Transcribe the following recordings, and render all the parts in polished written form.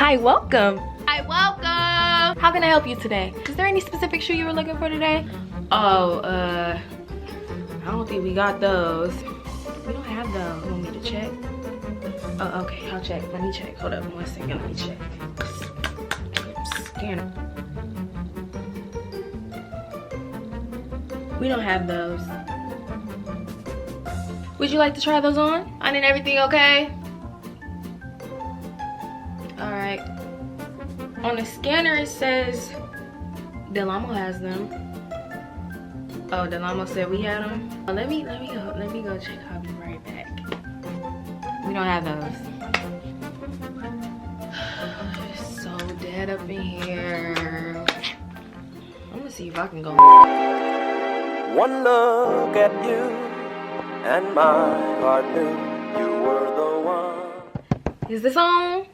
Hi, welcome. Hi, welcome. How can I help you today? Is there any specific shoe you were looking for today? Oh, I don't think we got those. We don't have those. You want me to check? Oh, okay, I'll check. Let me check. Hold up 1 second. Let me check. Scanner. We don't have those. Would you like to try those on? I need everything okay? Alright. On the scanner it says Delamo has them. Oh, Delamo said we had them. Oh, let me go check. I'll be right back. We don't have those. It's so dead up in here. I'm gonna see if I can go. One look at you and my heart knew you were the one. Is this on?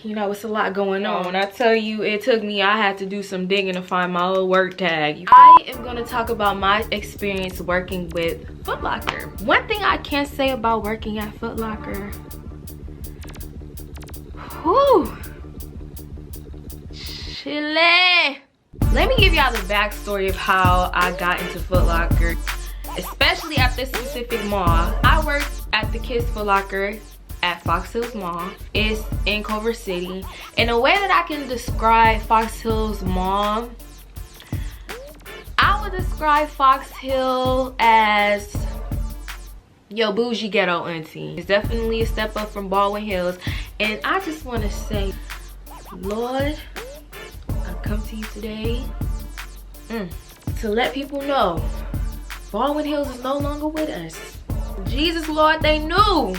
You know, it's a lot going on. When I tell you it took me, I had to do some digging to find my little work tag. I am going to talk about my experience working with FootLocker. One thing I can say about working at FootLocker, whew, chile. Let me give y'all the backstory of how I got into FootLocker, especially at this specific mall. I worked at the Kids FootLocker at Fox Hills Mall. It's in Culver City. And the way that I can describe Fox Hills Mall, I would describe Fox Hill as yo bougie ghetto auntie. It's definitely a step up from Baldwin Hills. And I just want to say, Lord, I come to you today to let people know Baldwin Hills is no longer with us. Jesus, Lord, they knew.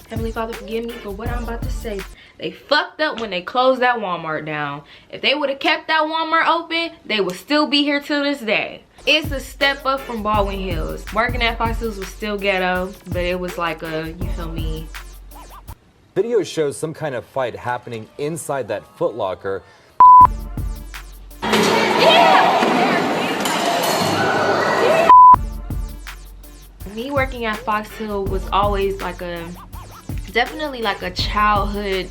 Heavenly Father, forgive me for what I'm about to say. They fucked up when they closed that Walmart down. If they would have kept that Walmart open, they would still be here till this day. It's a step up from Baldwin Hills. Working at Fox Hills was still ghetto, but it was like a, you feel me? Video shows some kind of fight happening inside that FootLocker. Me working at Fox Hill was always like definitely like a childhood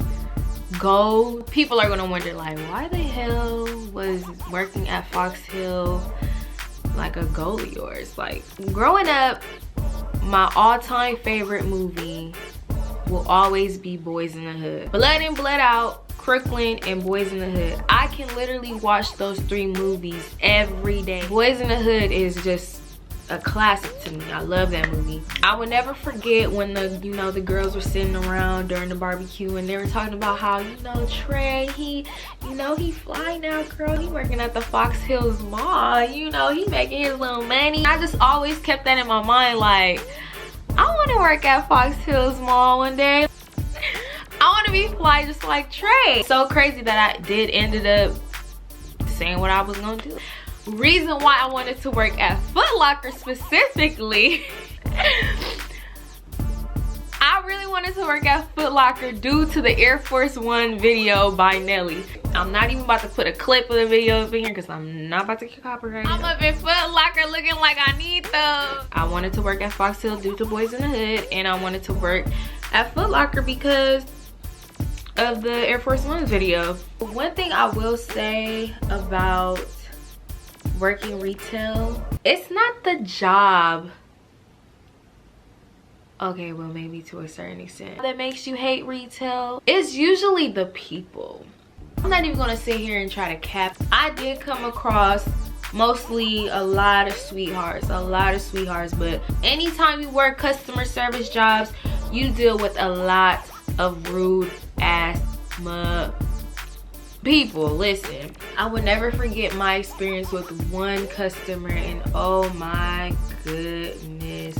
goal. People are gonna wonder like, why the hell was working at Fox Hill like a goal of yours? Like, growing up, my all-time favorite movie will always be Boys in the Hood. Blood In, Blood Out, Crooklyn, and Boys in the Hood. I can literally watch those 3 movies every day. Boys in the Hood is just a classic to me. I love that movie. I will never forget when the girls were sitting around during the barbecue and they were talking about how, Trey, he fly now, girl. He working at the Fox Hills Mall. He making his little money. I just always kept that in my mind, like, I want to work at Fox Hills Mall one day. I want to be fly just like Trey. So crazy that I ended up saying what I was gonna do. Reason why I wanted to work at FootLocker specifically, I really wanted to work at FootLocker due to the Air Force One video by Nelly. I'm not even about to put a clip of the video up in here because I'm not about to get copyrighted. I'm up in FootLocker looking like I need those. I wanted to work at Fox Hill due to Boys in the Hood, and I wanted to work at FootLocker because of the Air Force One video. One thing I will say about working retail, it's not the job, okay, well, maybe to a certain extent, that makes you hate retail. It's usually the people. I'm not even gonna sit here and try to cap. I did come across mostly a lot of sweethearts, but anytime you work customer service jobs, you deal with a lot of rude ass people. Listen, I would never forget my experience with one customer, and oh my goodness,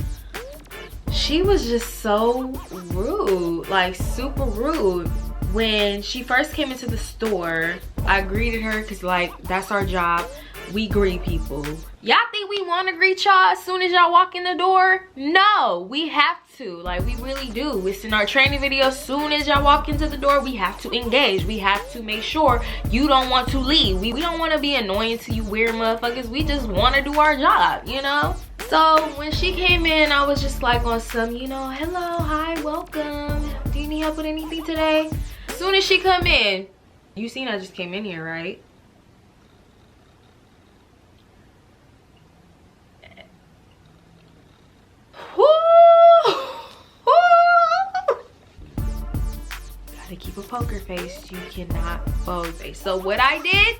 she was just so rude, like super rude. When she first came into the store, I greeted her because like that's our job. We greet people. Y'all think we want to greet y'all as soon as y'all walk in the door? No, we have to. Like, we really do. It's in our training video. As soon as y'all walk into the door, we have to engage. We have to make sure you don't want to leave. We don't want to be annoying to you weird motherfuckers. We just want to do our job, So when she came in, I was just like on some, hello, hi, welcome. Do you need help with anything today? soon as she come in, you seen I just came in here, right? Gotta keep a poker face. You cannot fold face. So what I did,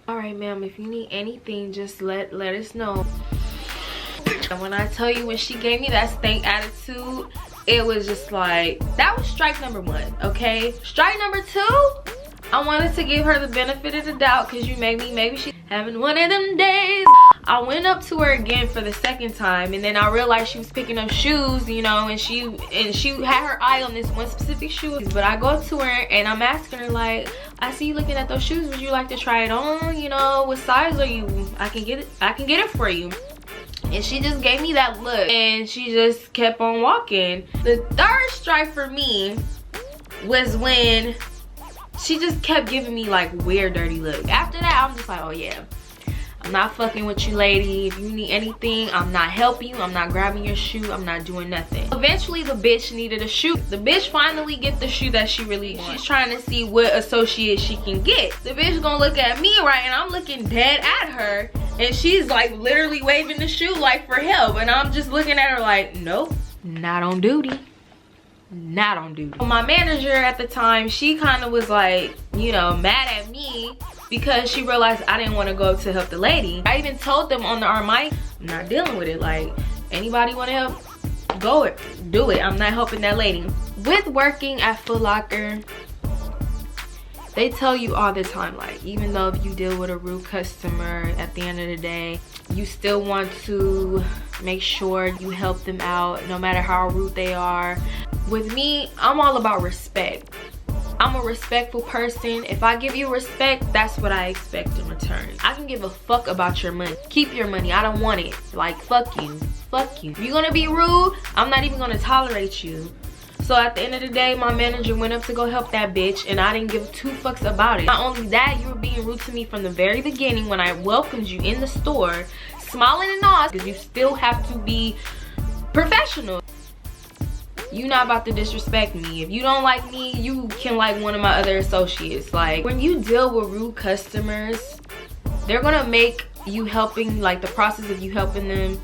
all right, ma'am, if you need anything, just let us know. And when I tell you, when she gave me that stank attitude, it was just like, that was strike number 1, okay? Strike number 2, I wanted to give her the benefit of the doubt because you made me, maybe she having one of them days. I went up to her again for the 2nd time, and then I realized she was picking up shoes, you know, and she had her eye on this one specific shoe. But I go up to her and I'm asking her, like, I see you looking at those shoes, would you like to try it on? You know, what size are you? I can get it for you. And she just gave me that look and she just kept on walking. The 3rd strike for me was when she just kept giving me like weird dirty look. After that, I'm just like, oh yeah, I'm not fucking with you, lady. If you need anything, I'm not helping you. I'm not grabbing your shoe. I'm not doing nothing. Eventually, the bitch needed a shoe. The bitch finally get the shoe that she really wants. She's trying to see what associate she can get. The bitch gonna look at me, right? And I'm looking dead at her. And she's like literally waving the shoe like for help. And I'm just looking at her like, nope, not on duty. Not on duty. My manager at the time, she kind of was like, you know, mad at me because she realized I didn't want to go to help the lady. I even told them on our mic, I'm not dealing with it. Like, anybody want to help? Go it, do it. I'm not helping that lady. With working at Foot Locker, they tell you all the time, like, even though if you deal with a rude customer, at the end of the day, you still want to make sure you help them out no matter how rude they are. With me, I'm all about respect. I'm a respectful person. If I give you respect, that's what I expect in return. I can give a fuck about your money. Keep your money. I don't want it. Like, fuck you. Fuck you. If you're gonna be rude, I'm not even gonna tolerate you. So at the end of the day, my manager went up to go help that bitch and I didn't give 2 fucks about it. Not only that, you were being rude to me from the very beginning when I welcomed you in the store, smiling and all, because you still have to be professional. You not about to disrespect me. If you don't like me, you can like one of my other associates. Like, when you deal with rude customers, they're gonna make you helping, like the process of you helping them,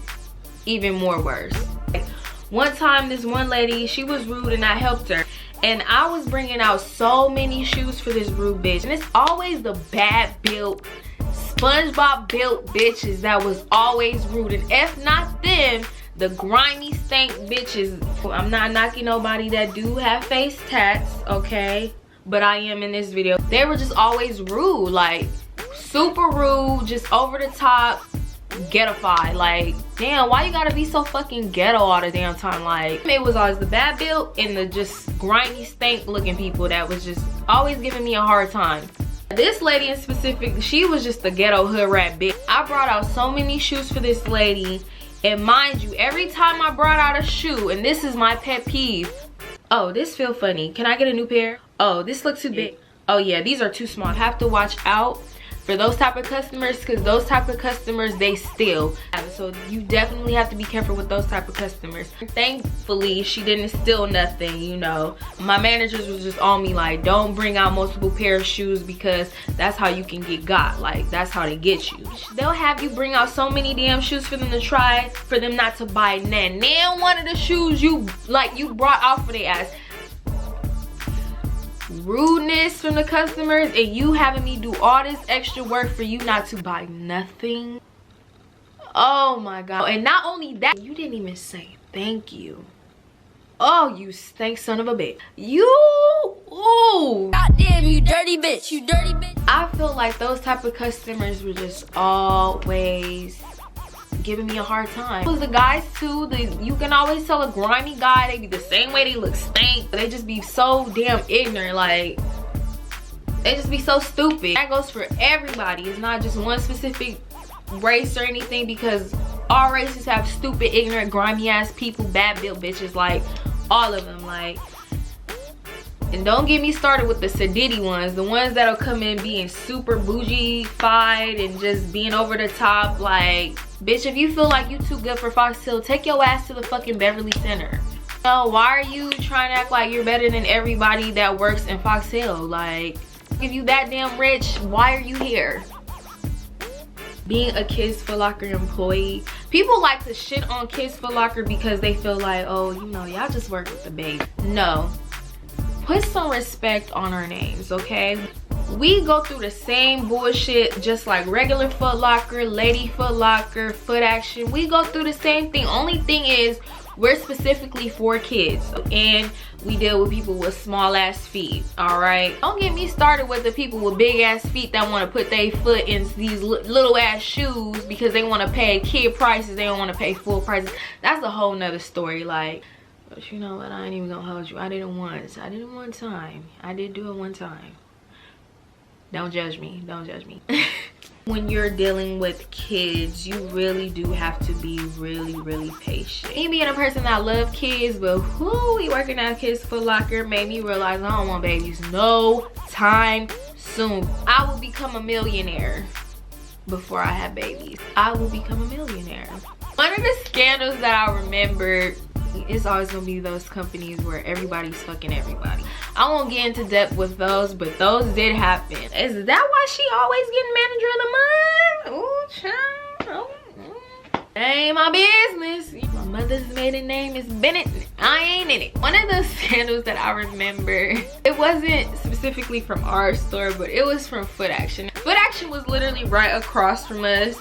even more worse. Like, one time, this one lady, she was rude and I helped her. And I was bringing out so many shoes for this rude bitch. And it's always the bad built, SpongeBob built bitches that was always rude. And if not them, the grimy stank bitches. I'm not knocking nobody that do have face tats, okay? But I am in this video. They were just always rude, like super rude, just over the top, ghettofied. Like, damn, why you gotta be so fucking ghetto all the damn time? Like, it was always the bad built and the just grimy stank looking people that was just always giving me a hard time. This lady in specific, she was just a ghetto hood rat bitch. I brought out so many shoes for this lady. And mind you, every time I brought out a shoe, and this is my pet peeve. Oh, this feel funny. Can I get a new pair? Oh, this looks too big. Oh yeah, these are too small. I have to watch out for those type of customers because those type of customers, they steal. So you definitely have to be careful with those type of customers. Thankfully, she didn't steal nothing, you know. My managers was just on me like, don't bring out multiple pair of shoes because that's how you can get got. Like, that's how they get you. They'll have you bring out so many damn shoes for them to try, for them not to buy none. Now one of the shoes you brought out for their ass. Rudeness from the customers and you having me do all this extra work for you not to buy nothing. Oh my god. And not only that, you didn't even say thank you. Oh, you stank son of a bitch. You, ooh. Goddamn, you dirty bitch, you dirty bitch. I feel like those type of customers were just always giving me a hard time. It was the guys too. You can always tell a grimy guy, they be the same way, they look stank. They just be so damn ignorant. Like, they just be so stupid. That goes for everybody. It's not just one specific race or anything, because all races have stupid, ignorant, grimy ass people, bad built bitches, like all of them. Like, and don't get me started with the sedity ones, the ones that'll come in being super bougie-fied and just being over the top. Like, bitch, if you feel like you too good for Fox Hill, take your ass to the fucking Beverly Center. No, why are you trying to act like you're better than everybody that works in Fox Hill? Like, if you that damn rich, why are you here? Being a Kids Foot Locker employee, people like to shit on Kids Foot Locker because they feel like, oh, you know, y'all just work with the baby. No, put some respect on our names, okay? We go through the same bullshit just like regular Foot Locker, Lady Foot Locker, Foot Action. We go through the same thing. Only thing is, we're specifically for kids, and we deal with people with small ass feet. All right, don't get me started with the people with big ass feet that want to put their foot in these little ass shoes because they want to pay kid prices. They don't want to pay full prices. That's a whole nother story. Like, but you know what, I ain't even gonna hold you. I did it once. I did it one time. I did do it one time. Don't judge me, don't judge me. When you're dealing with kids, you really do have to be really patient. Me being a person that love kids, but who we working at Kids Foot Locker made me realize I don't want babies no time soon. I will become a millionaire before I have babies. I will become a millionaire. One of the scandals that I remember, it's always gonna be those companies where everybody's fucking everybody. I won't get into depth with those, but those did happen. Is that why she always getting manager of the month? Ooh, child. Ain't my business. My mother's maiden name is Bennett. I ain't in it. One of those scandals that I remember, it wasn't specifically from our store, but it was from Foot Action. Foot Action was literally right across from us.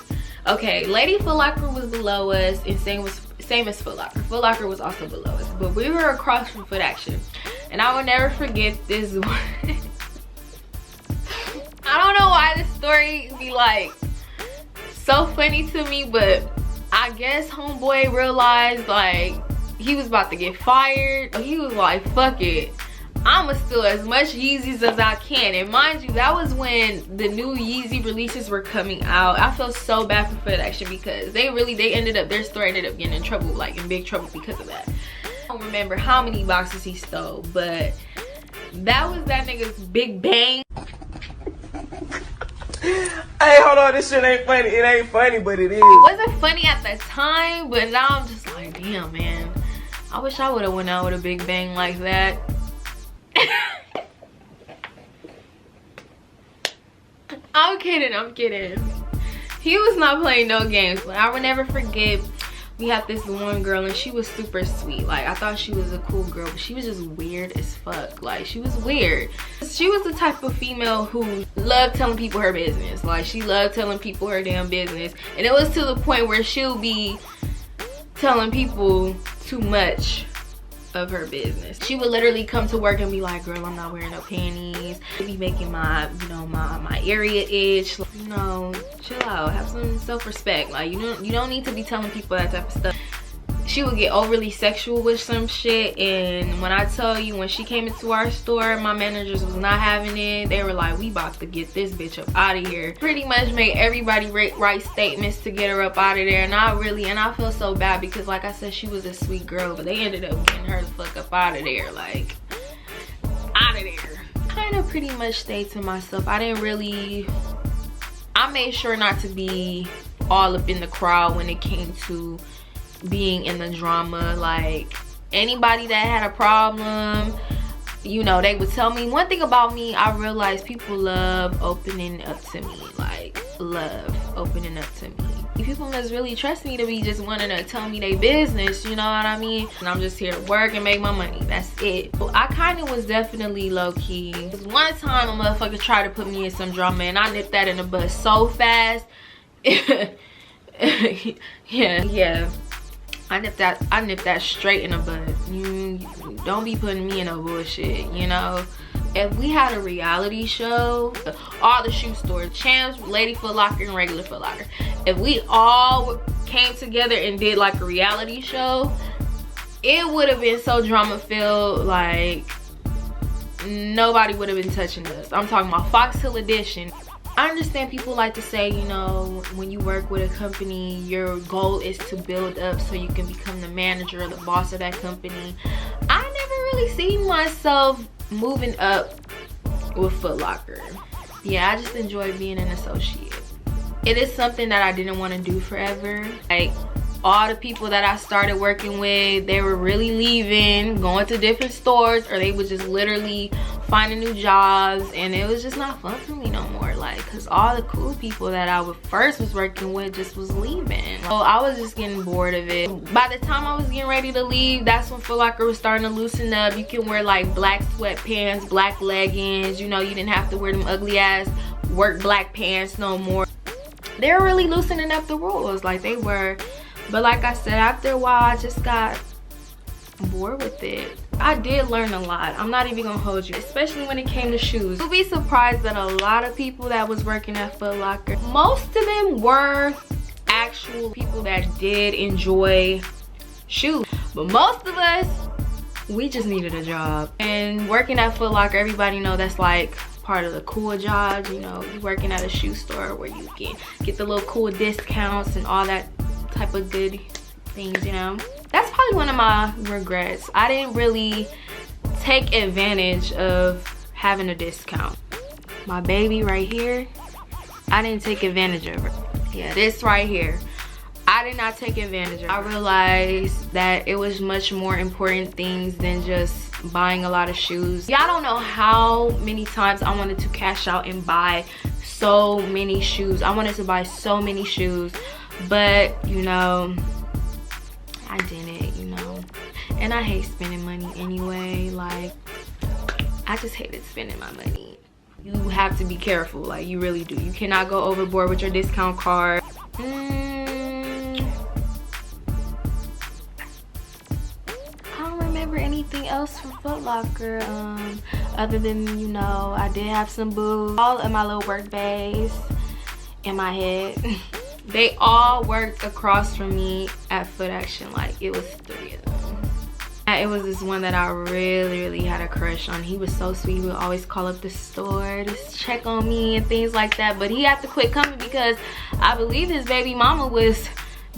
Okay, Lady Foot Locker was below us, and same as Foot Locker. Foot Locker was also below us, but we were across from Foot Action. And I will never forget this one. I don't know why this story be like so funny to me, but I guess homeboy realized like he was about to get fired. He was like, fuck it, I'ma steal as much Yeezys as I can. And mind you, that was when the new Yeezy releases were coming out. I felt so bad for Foot Action because their store ended up getting in trouble, like in big trouble because of that. I don't remember how many boxes he stole, but that was that nigga's big bang. Hey, hold on, this shit ain't funny. It ain't funny, but it is. It wasn't funny at the time, but now I'm just like, damn, man. I wish I would have went out with a big bang like that. I'm kidding. He was not playing no games, but I would never forget. We had this one girl and she was super sweet. Like, I thought she was a cool girl, but she was just weird as fuck. Like, she was weird. She was the type of female who loved telling people her business. Like, she loved telling people her damn business. And it was to the point where she'll be telling people too much of her business. She would literally come to work and be like, girl, I'm not wearing no panties. She'd be making my, you know, my area itch. You know, chill out, have some self-respect. Like, you don't need to be telling people that type of stuff. She would get overly sexual with some shit, and when I tell you, when she came into our store, my managers was not having it. They were like, we about to get this bitch up out of here. Pretty much made everybody write statements to get her up out of there. And I feel so bad because, like I said, she was a sweet girl, but they ended up getting her the fuck up out of there. Like, out of there. Kind of pretty much stayed to myself. I made sure not to be all up in the crowd when it came to being in the drama. Like, anybody that had a problem, you know, they would tell me. One thing about me, I realized people love opening up to me. Like, love opening up to me. People must really trust me to be just wanting to tell me their business, you know what I mean? And I'm just here to work and make my money. That's it. So I kind of was definitely low-key. One time a motherfucker tried to put me in some drama and I nipped that in the bud so fast. yeah. I nipped that straight in the bud. You don't be putting me in no bullshit, you know? If we had a reality show, all the shoe stores, Champs, Lady Foot Locker, and regular Foot Locker, if we all came together and did like a reality show, it would have been so drama filled. Like, nobody would have been touching us. I'm talking about Fox Hill edition. I understand people like to say, you know, when you work with a company, your goal is to build up so you can become the manager or the boss of that company. I never really seen myself moving up with Foot Locker. Yeah, I just enjoy being an associate. It is something that I didn't want to do forever. Like, all the people that I started working with, they were really leaving, going to different stores, or they would just literally finding new jobs, and it was just not fun for me no more. Like, cause all the cool people that I first was working with just was leaving. So I was just getting bored of it. By the time I was getting ready to leave, that's when Foot Locker was starting to loosen up. You can wear like black sweatpants, black leggings, you know, you didn't have to wear them ugly ass work black pants no more. They were really loosening up the rules, like they were. But like I said, after a while, I just got bored with it. I did learn a lot. I'm not even gonna hold you, especially when it came to shoes. You'll be surprised that a lot of people that was working at Foot Locker, most of them were actual people that did enjoy shoes. But most of us, we just needed a job. And working at Foot Locker, everybody know that's like part of the cool jobs. You know, you working at a shoe store where you can get the little cool discounts and all that type of good things, you know. That's probably one of my regrets. I didn't really take advantage of having a discount. My baby right here, I didn't take advantage of her. Yeah, this right here, I did not take advantage of her. I realized that it was much more important things than just buying a lot of shoes. Y'all don't know how many times I wanted to cash out and buy so many shoes. I wanted to buy so many shoes, but you know, I didn't, you know. And I hate spending money anyway. Like, I just hated spending my money. You have to be careful, like you really do. You cannot go overboard with your discount card. I don't remember anything else from Foot Locker, other than, you know, I did have some boots. All of my little work bags in my head. They all worked across from me at Foot Action. Like, it was 3 of them. And it was this one that I really had a crush on. He was so sweet. He would always call up the store to check on me and things like that. But he had to quit coming because I believe his baby mama was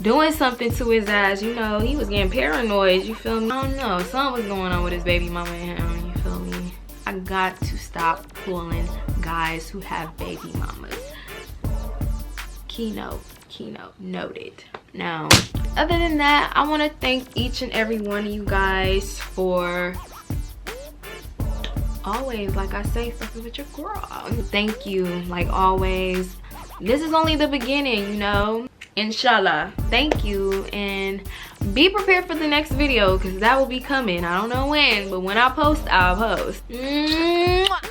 doing something to his ass. You know, he was getting paranoid, you feel me? I don't know, something was going on with his baby mama and him, you feel me? I got to stop pulling guys who have baby mamas. Keynote noted. Now, other than that, I want to thank each and every one of you guys for always, like I say, fucking with your girl. Thank you, like always. This is only the beginning, you know. Inshallah. Thank you, and be prepared for the next video because that will be coming. I don't know when, but when I post, I'll post. Mwah!